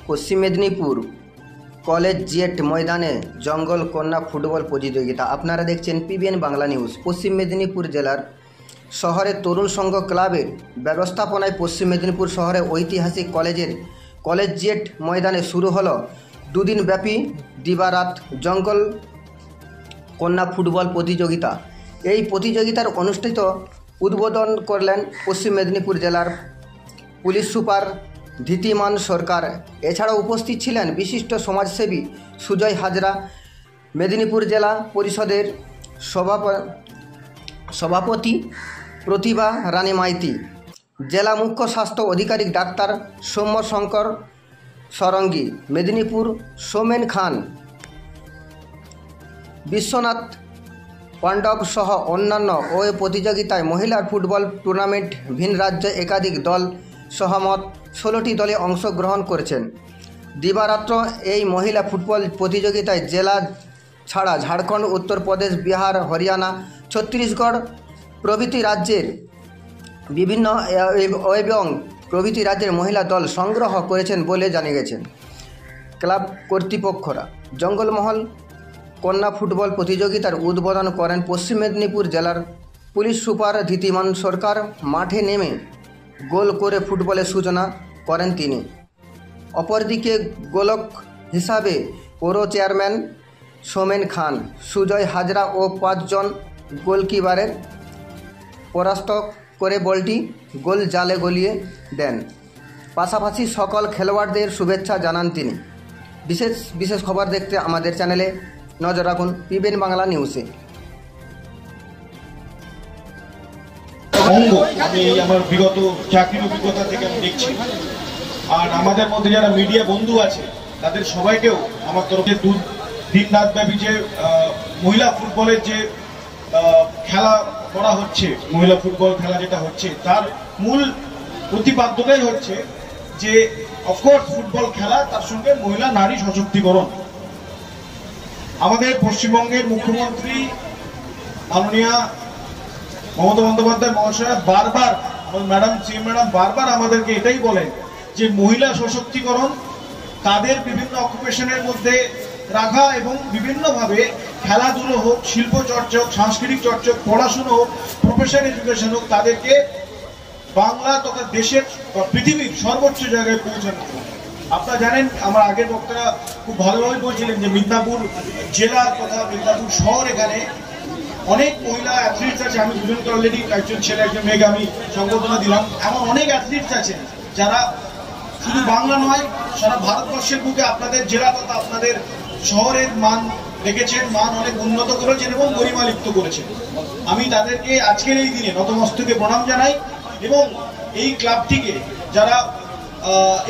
পশ্চিম Medinipur collegiate ময়দানে জঙ্গল কন্যা ফুটবল প্রতিযোগিতা। আপনারা দেখছেন পিবিএন বাংলা নিউজ। পশ্চিম মেদিনীপুর জেলার শহরের তরুণ সংঘ ক্লাবের ব্যবস্থাপনায় পশ্চিম মেদিনীপুর শহরে ঐতিহাসিক কলেজিয়েট ময়দানে শুরু হলো দুদিনব্যাপী দিবারাত জঙ্গল কন্যা ফুটবল প্রতিযোগিতা। এই প্রতিযোগিতার অনুষ্ঠিত উদ্বোধন করলেন পশ্চিম মেদিনীপুর জেলার পুলিশ সুপার ধীতিমান সরকার। এছাড়াও উপস্থিত ছিলেন বিশিষ্ট সমাজসেবী সুজয় হাজরা, মেদিনীপুর জেলা পরিষদের সভাপতি প্রতিভা রানী মাইতি, জেলা মুখ্য স্বাস্থ্য আধিকারিক ডাক্তার সৌম্য শঙ্কর সরঙ্গী, মেদিনীপুর সোমেন খান, বিশ্বনাথ পাণ্ডব সহ অন্যান্য। ওই প্রতিযোগিতায় মহিলার ফুটবল টুর্নামেন্ট ভিন রাজ্যে একাধিক দল সহমত 16টি দলে অংশগ্রহণ করেছেন। দিবারাত্র এই মহিলা ফুটবল প্রতিযোগিতায় জেলা ছাড়া ঝাড়খণ্ড, উত্তরপ্রদেশ, বিহার, হরিয়ানা, ছত্তিশগড় প্রভৃতি রাজ্যের বিভিন্ন এবং প্রভৃতি রাজ্যের মহিলা দল সংগ্রহ করেছেন বলে জানা গেছেন ক্লাব কর্তৃপক্ষরা। জঙ্গলমহল কন্যা ফুটবল প্রতিযোগিতার উদ্বোধন করেন পশ্চিম মেদিনীপুর জেলার পুলিশ সুপার ধীতিমান সরকার। মাঠে নেমে গোল করে ফুটবলের সূচনা করেন তিনি। অপরদিকে গোলক হিসাবে পৌর চেয়ারম্যান সোমেন খান, সুজয় হাজরা ও 5 জন গোলকিপারের পরাস্ত করে বলটি গোল জালে গলিয়ে দেন। পাশাপাশি সকল খেলোয়াড়দের শুভেচ্ছা জানান তিনি। বিশেষ খবর দেখতে আমাদের চ্যানেলে নজর রাখুন পিবিএন বাংলা নিউজে। আমি আমার বিগত চাকরির অভিজ্ঞতা থেকে আমি দেখছি, আর আমাদের মধ্যে যারা মিডিয়া বন্ধু আছে তাদের সবাইকেও আমার তরফে দিন রাত ব্যাপী যে মহিলা ফুটবলের যে খেলা করা হচ্ছে, মহিলা ফুটবল খেলা যেটা হচ্ছে, তার মূল প্রতিপাদ্যটাই হচ্ছে যে অফকোর্স ফুটবল খেলা, তার সঙ্গে মহিলা নারী সশক্তিকরণ। আমাদের পশ্চিমবঙ্গের মুখ্যমন্ত্রী মাননীয়া মমতা বন্দ্যোপাধ্যায় মহাশয়া বারবার, সিএম ম্যাডাম বারবার আমাদেরকে এটাই বলেন যে মহিলা সশক্তিকরণ, তাদের বিভিন্ন অকুপেশনের মধ্যে রাখা এবং বিভিন্নভাবে খেলাধুলো হোক, শিল্প চর্চা হোক, সাংস্কৃতিক চর্চা হোক, পড়াশুনো হোক, প্রফেশন এডুকেশন হোক, তাদেরকে বাংলা তথা দেশের বা পৃথিবীর সর্বোচ্চ জায়গায় পৌঁছানো। আপনারা জানেন, আমার আগের বক্তারা খুব ভালোভাবে বলছিলেন যে মিদনাপুর জেলা তথা মিদনাপুর শহর, এখানে অনেক মহিলা অ্যাথলিটস আছে। আমি দুজনকে অলরেডি, একজন ছেলে একজন মেয়েকে আমি সংবর্ধনা দিলাম। এমন অনেক অ্যাথলিটস আছে যারা শুধু বাংলা নয়, সারা ভারতবর্ষের বুকে আপনাদের জেলা তথা আপনাদের শহরের মান দেখেছেন, মান অনেক উন্নত করেছেন এবং গরিমা লিপ্ত করেছেন। আমি তাদেরকে আজকের এই দিনে নতমস্তকে প্রণাম জানাই এবং এই ক্লাবটিকে যারা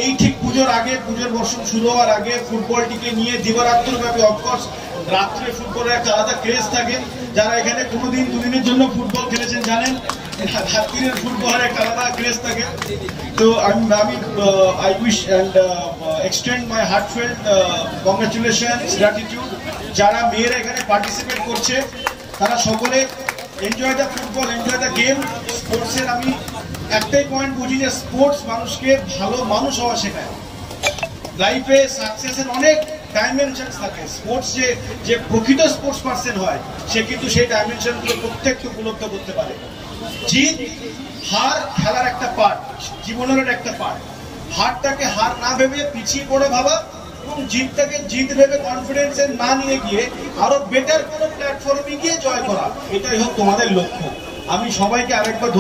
এই ঠিক পুজোর আগে, পুজোর মরশুম শুরু হওয়ার আগে ফুটবলটিকে নিয়ে দিবারাত্র ব্যাপী, অফকোর্স রাত্রে ফুটবলের একটা আলাদা ক্রেজ থাকে। যারা এখানে কোনোদিন দুদিনের জন্য ফুটবল খেলেছেন জানেন, রাত্রির ফুটবলের একটা আলাদা ক্রেজ থাকে। তো I wish and extend my heartfelt congratulations, gratitude যারা মেয়েরা এখানে পার্টিসিপেট করছে, তারা সকলে enjoy the football, enjoy the game. স্পোর্টসের আমি একটাই পয়েন্ট বুঝি যে স্পোর্টস মানুষকে ভালো মানুষ হওয়া শেখায়। লাইফে সাকসেসের অনেক ডাইমেনশনস থাকে। স্পোর্টস যে প্রকৃত স্পোর্টস পার্সন হয়, সে কিন্তু সেই ডাইমেনশনগুলো প্রত্যেকটা উপলব্ধ করতে পারে। জিত হার খেলার একটা পার্ট, জীবনের একটা পার্ট। হারটাকে হার না ভেবে পিছিয়ে পড়ে ভাবা এবং জিতটাকে জিত ভেবে কনফিডেন্সে না নিয়ে গিয়ে আরো বেটার কোনো প্ল্যাটফর্মে গিয়ে জয় করা, এটাই হোক তোমাদের লক্ষ্য। আমি সবাইকে আরেকবার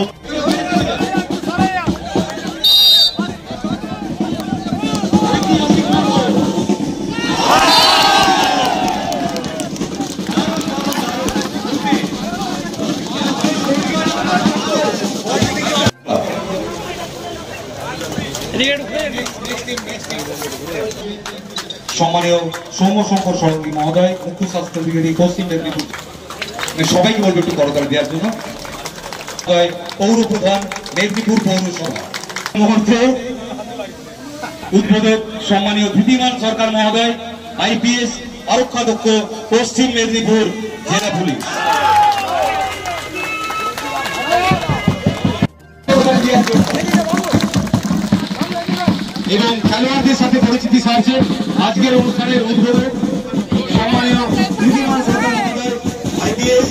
সম্মানীয় সৌম্য শঙ্কর সরঙ্গী মহোদয়, মুখ্য স্বাস্থ্য অধিকারী পশ্চিম মেদিনীপুর, সবাইকে বলবো একটু করতালি দেওয়ার জন্য। পৌর প্রধান মেদিনীপুর পৌরসভা মুহূর্তে উদ্বোধক সম্মানীয় ধীতিমান সরকার মহোদয়, আইপিএস আরক্ষাধ্যক্ষ পশ্চিম মেদিনীপুর জেলা পুলিশ। এবং খেলোয়াড়দের সাথে পরিচিতি সারছে আজকের অনুষ্ঠানের উদ্বোধক সম্মানীয় ঋদ্ধিমান সরকার মহোদয়, IPS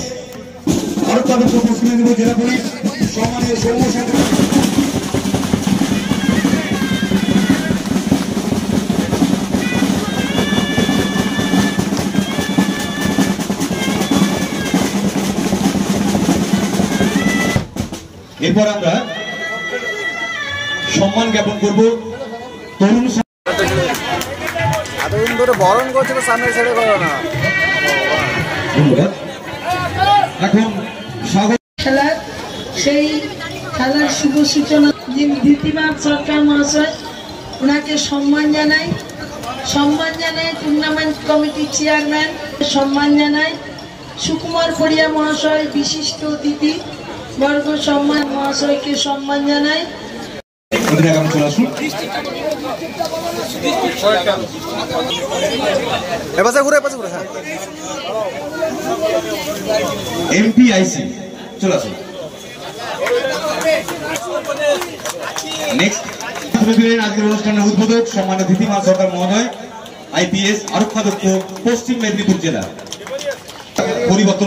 আরোগ্য পশ্চিম মেদিনীপুর জেলা পুলিশ, সম্মানীয় সৌম্য সরকার। এরপর আমরা সম্মান জ্ঞাপন করব তরুণ। এতদিন ধরে বরণ করছে তো সামনে ছেড়ে করো না। ধন্যবাদ। এখন স্বাগত খেলার সেই খেলার শুভ সূচনা ঋদ্ধিমান সরকার মহাশয়, ওনাকে সম্মান জানাই টুর্নামেন্ট কমিটির চেয়ারম্যান সম্মান জানাই, সুকুমার ফড়িয়া মহাশয় বিশিষ্ট অতিথি বর্গ সম্মান মহাশয়কে সম্মান জানাই। চলে আসুন। এপাশে ঘুরে হ্যাঁ। MPIC চলে আসুন। নেক্সট আজকের অনুষ্ঠানের উদ্বোধক সম্মানীয় ঋদ্ধিমান সরকার মহোদয়, IPS আরক্ষাধ্যক্ষ পশ্চিম মেদিনীপুর জেলা। পরিবর্তন